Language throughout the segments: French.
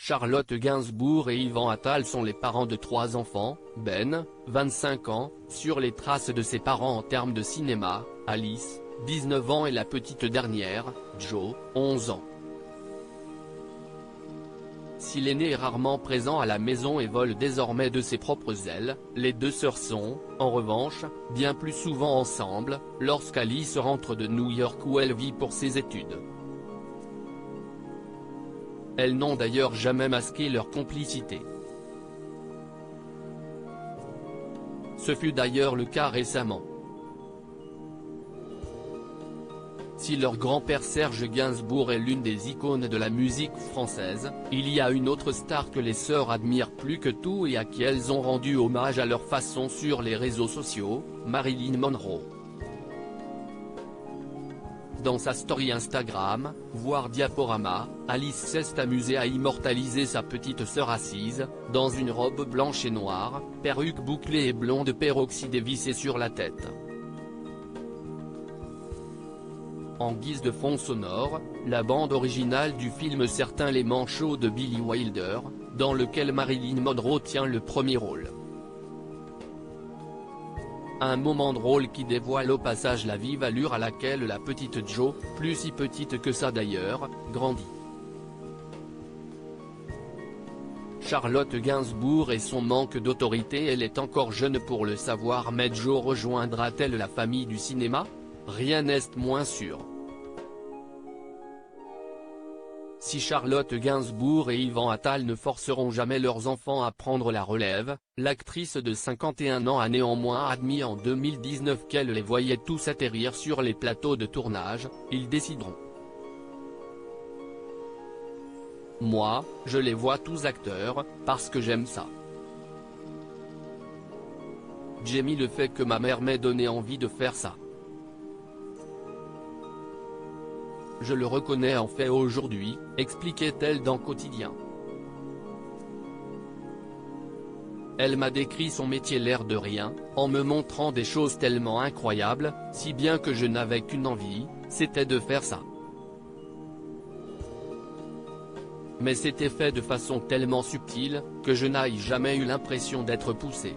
Charlotte Gainsbourg et Yvan Attal sont les parents de 3 enfants, Ben, 25 ans, sur les traces de ses parents en termes de cinéma, Alice, 19 ans et la petite dernière, Jo, 11 ans. Si l'aîné est rarement présent à la maison et vole désormais de ses propres ailes, les deux sœurs sont, en revanche, bien plus souvent ensemble, lorsqu'Alice rentre de New York où elle vit pour ses études. Elles n'ont d'ailleurs jamais masqué leur complicité. Ce fut d'ailleurs le cas récemment. Si leur grand-père Serge Gainsbourg est l'une des icônes de la musique française, il y a une autre star que les sœurs admirent plus que tout et à qui elles ont rendu hommage à leur façon sur les réseaux sociaux, Marilyn Monroe. Dans sa story Instagram, voire diaporama, Alice s'est amusée à immortaliser sa petite sœur assise, dans une robe blanche et noire, perruque bouclée et blonde peroxydée vissée sur la tête. En guise de fond sonore, la bande originale du film Certains les manchots de Billy Wilder, dans lequel Marilyn Monroe tient le premier rôle. Un moment drôle qui dévoile au passage la vive allure à laquelle la petite Jo, plus si petite que ça d'ailleurs, grandit. Charlotte Gainsbourg et son manque d'autorité. Elle est encore jeune pour le savoir, mais Jo rejoindra-t-elle la famille du cinéma? Rien n'est moins sûr. Si Charlotte Gainsbourg et Yvan Attal ne forceront jamais leurs enfants à prendre la relève, l'actrice de 51 ans a néanmoins admis en 2019 qu'elle les voyait tous atterrir sur les plateaux de tournage, ils décideront. Moi, je les vois tous acteurs, parce que j'aime ça. J'ai mis le fait que ma mère m'ait donné envie de faire ça. Je le reconnais en fait aujourd'hui, expliquait-elle dans Quotidien. Elle m'a décrit son métier l'air de rien, en me montrant des choses tellement incroyables, si bien que je n'avais qu'une envie, c'était de faire ça. Mais c'était fait de façon tellement subtile, que je n'ai jamais eu l'impression d'être poussé.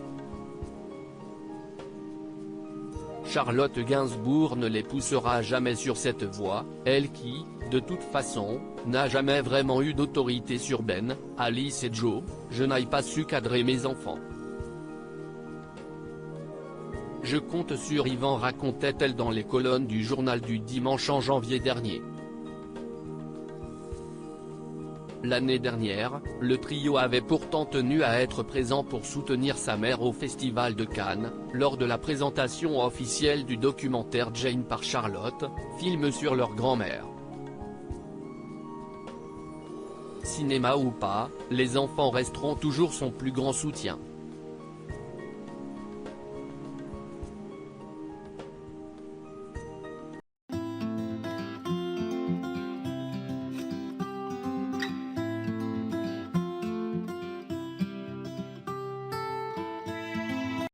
Charlotte Gainsbourg ne les poussera jamais sur cette voie, elle qui, de toute façon, n'a jamais vraiment eu d'autorité sur Ben, Alice et Jo. Je n'ai pas su cadrer mes enfants. Je compte sur Yvan, racontait-elle dans les colonnes du journal du dimanche en janvier dernier. L'année dernière, le trio avait pourtant tenu à être présent pour soutenir sa mère au Festival de Cannes, lors de la présentation officielle du documentaire Jane par Charlotte, film sur leur grand-mère. Cinéma ou pas, les enfants resteront toujours son plus grand soutien.